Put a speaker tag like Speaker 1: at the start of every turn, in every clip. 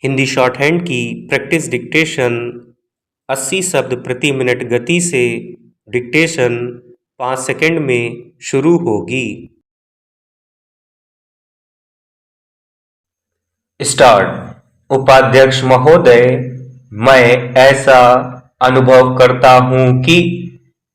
Speaker 1: Hindi short hand की practice dictation 80 शब्द प्रति मिनट गति से डिक्टेशन 5 सेकंड में शुरू होगी।
Speaker 2: स्टार्ट। उपाध्यक्ष महोदय, मैं ऐसा अनुभव करता हूं कि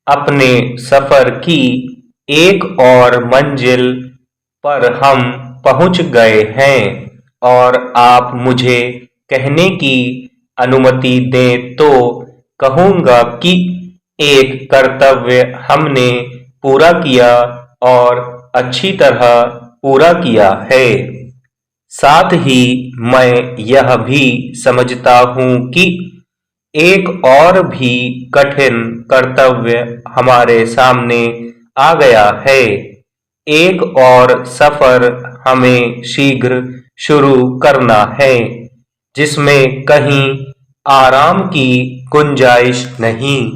Speaker 2: अपने सफर की एक और मंजिल पर हम पहुंच गए हैं और आप मुझे कहने की अनुमति दें तो कहूंगा कि एक कर्तव्य हमने पूरा किया और अच्छी तरह पूरा किया है। साथ ही मैं यह भी समझता हूं कि एक और भी कठिन कर्तव्य हमारे सामने आ गया है। एक और सफर हमें शीघ्र शुरू करना है जिसमें कहीं आराम की गुंजाइश नहीं।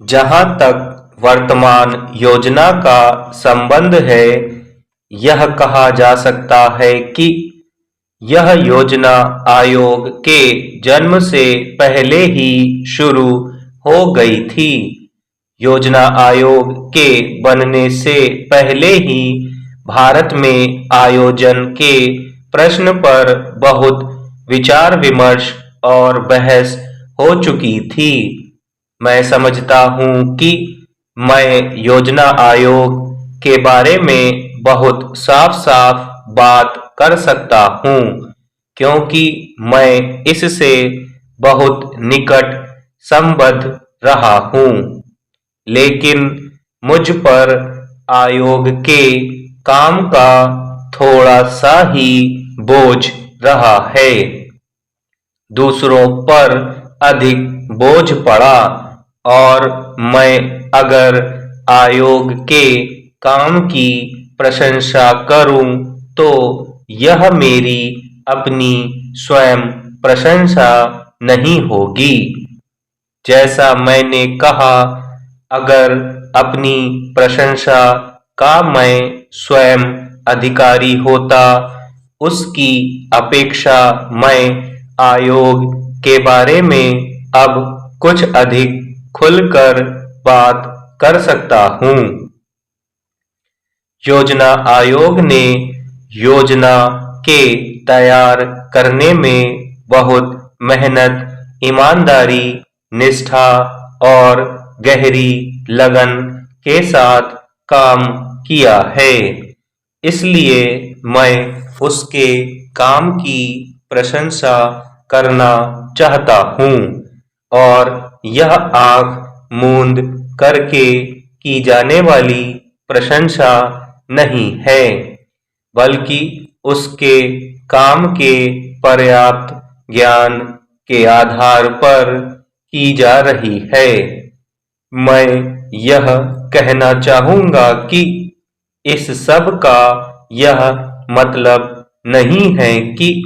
Speaker 2: जहां तक वर्तमान योजना का संबंध है, यह कहा जा सकता है कि यह योजना आयोग के जन्म से पहले ही शुरू हो गई थी। योजना आयोग के बनने से पहले ही भारत में आयोजन के प्रश्न पर बहुत विचार विमर्श और बहस हो चुकी थी। मैं समझता हूं कि मैं योजना आयोग के बारे में बहुत साफ-साफ बात कर सकता हूं क्योंकि मैं इससे बहुत निकट संबद्ध रहा हूं। लेकिन मुझ पर आयोग के काम का थोड़ा सा ही बोझ रहा है। दूसरों पर अधिक बोझ पड़ा और मैं अगर आयोग के काम की प्रशंसा करूं तो यह मेरी अपनी स्वयं प्रशंसा नहीं होगी। जैसा मैंने कहा, अगर अपनी प्रशंसा का मैं स्वयं अधिकारी होता, उसकी अपेक्षा मैं आयोग के बारे में अब कुछ अधिक खुलकर बात कर सकता हूं। योजना आयोग ने योजना के तैयार करने में बहुत मेहनत, ईमानदारी, निष्ठा और गहरी लगन के साथ काम किया है। इसलिए मैं उसके काम की प्रशंसा करना चाहता हूं और यह आंख मूंद करके की जाने वाली प्रशंसा नहीं है, बल्कि उसके काम के पर्याप्त ज्ञान के आधार पर की जा रही है। मैं यह कहना चाहूंगा कि इस सब का यह मतलब नहीं है कि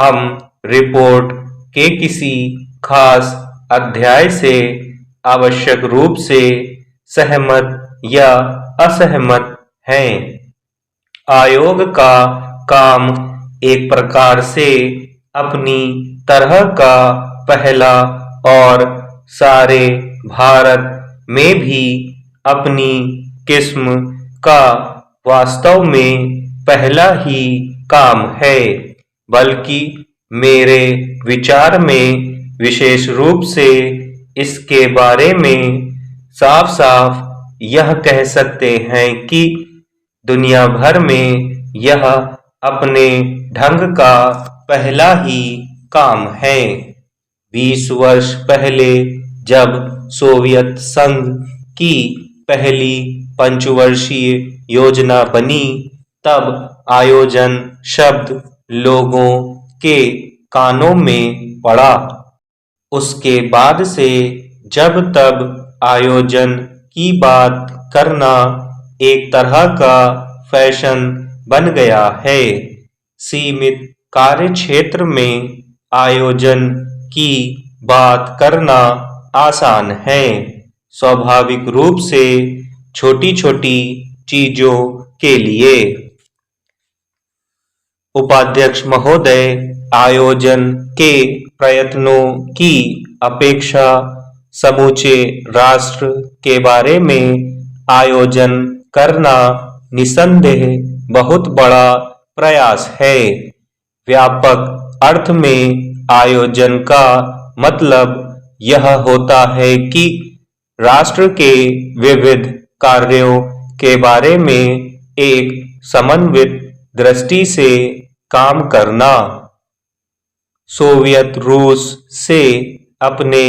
Speaker 2: हम रिपोर्ट के किसी खास अध्याय से आवश्यक रूप से सहमत या असहमत हैं। आयोग का काम एक प्रकार से अपनी तरह का पहला और सारे भारत में भी अपनी किस्म का वास्तव में पहला ही काम है, बल्कि मेरे विचार में विशेष रूप से इसके बारे में साफ-साफ यह कह सकते हैं कि दुनिया भर में यह अपने ढंग का पहला ही काम है। 20 वर्ष पहले जब सोवियत संघ की पहली पंचवर्षीय योजना बनी, तब आयोजन शब्द लोगों के कानों में पड़ा। उसके बाद से जब तब आयोजन की बात करना एक तरह का फैशन बन गया है। सीमित कार्यक्षेत्र में आयोजन की बात करना आसान है, स्वाभाविक रूप से छोटी-छोटी चीजों के लिए। उपाध्यक्ष महोदय, आयोजन के प्रयत्नों की अपेक्षा समूचे राष्ट्र के बारे में आयोजन करना निसंदेह बहुत बड़ा प्रयास है। व्यापक अर्थ में आयोजन का मतलब यह होता है कि राष्ट्र के विविध कार्यों के बारे में एक समन्वित दृष्टि से काम करना। सोवियत रूस से अपने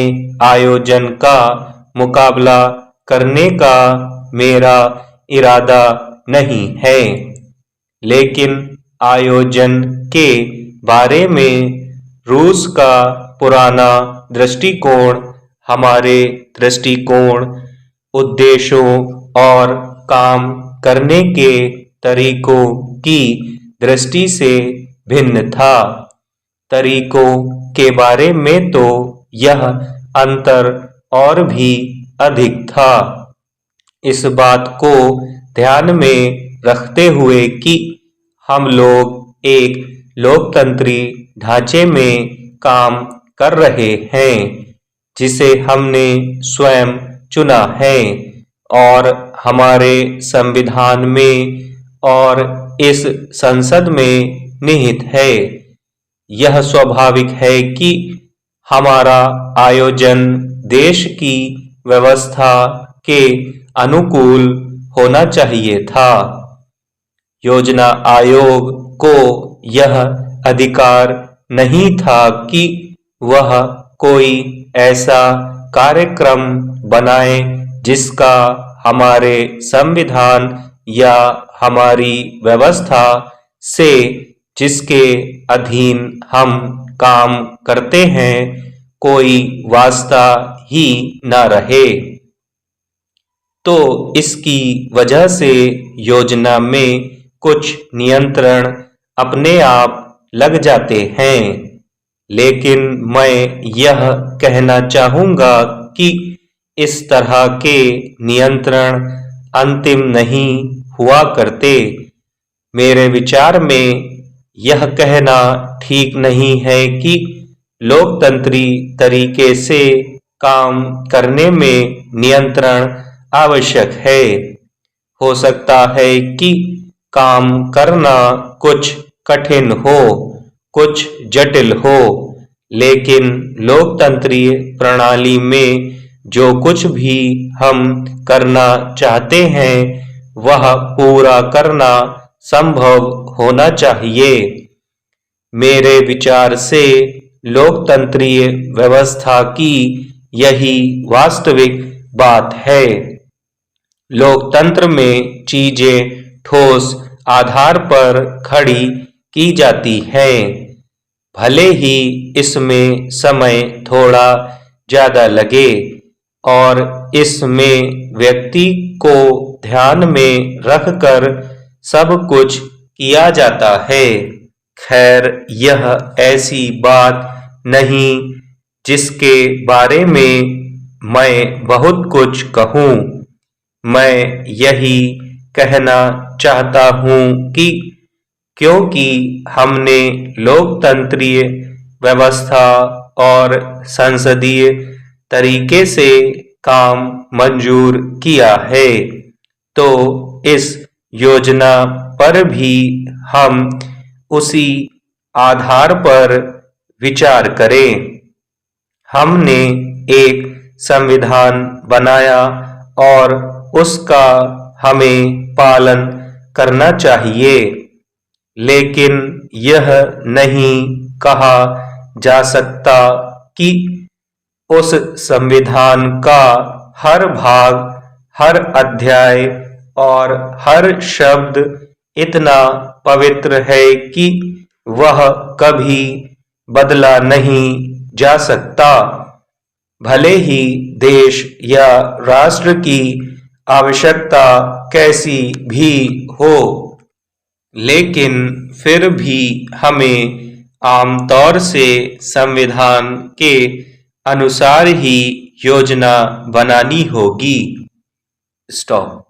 Speaker 2: आयोजन का मुकाबला करने का मेरा इरादा नहीं है, लेकिन आयोजन के बारे में रूस का पुराना दृष्टिकोण हमारे दृष्टिकोण, उद्देश्यों और काम करने के तरीकों की दृष्टि से भिन्न था। तरीकों के बारे में तो यह अंतर और भी अधिक था। इस बात को ध्यान में रखते हुए कि हम लोग एक लोकतंत्री ढांचे में काम कर रहे हैं जिसे हमने स्वयं चुना है और हमारे संविधान में और इस संसद में निहित है। यह स्वाभाविक है कि हमारा आयोजन देश की व्यवस्था के अनुकूल होना चाहिए था। योजना आयोग को यह अधिकार नहीं था कि वह कोई ऐसा कार्यक्रम बनाए जिसका हमारे संविधान या हमारी व्यवस्था से जिसके अधीन हम काम करते हैं कोई वास्ता ही न रहे। तो इसकी वजह से योजना में कुछ नियंत्रण अपने आप लग जाते हैं, लेकिन मैं यह कहना चाहूँगा कि इस तरह के नियंत्रण अंतिम नहीं हुआ करते। मेरे विचार में यह कहना ठीक नहीं है कि लोकतंत्री तरीके से काम करने में नियंत्रण आवश्यक है। हो सकता है कि काम करना कुछ कठिन हो, कुछ जटिल हो, लेकिन लोकतंत्रीय प्रणाली में जो कुछ भी हम करना चाहते हैं वह पूरा करना संभव होना चाहिए। मेरे विचार से लोकतंत्रीय व्यवस्था की यही वास्तविक बात है। लोकतंत्र में चीजें ठोस आधार पर खड़ी की जाती हैं, भले ही इसमें समय थोड़ा ज्यादा लगे और इसमें व्यक्ति को ध्यान में रखकर सब कुछ किया जाता है। खैर, यह ऐसी बात नहीं जिसके बारे में मैं बहुत कुछ कहूँ। मैं यही कहना चाहता हूँ कि क्योंकि हमने लोकतंत्रीय व्यवस्था और संसदीय तरीके से काम मंजूर किया है, तो इस योजना पर भी हम उसी आधार पर विचार करें। हमने एक संविधान बनाया और उसका हमें पालन करना चाहिए, लेकिन यह नहीं कहा जा सकता कि उस संविधान का हर भाग, हर अध्याय और हर शब्द इतना पवित्र है कि वह कभी बदला नहीं जा सकता, भले ही देश या राष्ट्र की आवश्यकता कैसी भी हो। लेकिन फिर भी हमें आमतौर से संविधान के अनुसार ही योजना बनानी होगी। स्टॉप।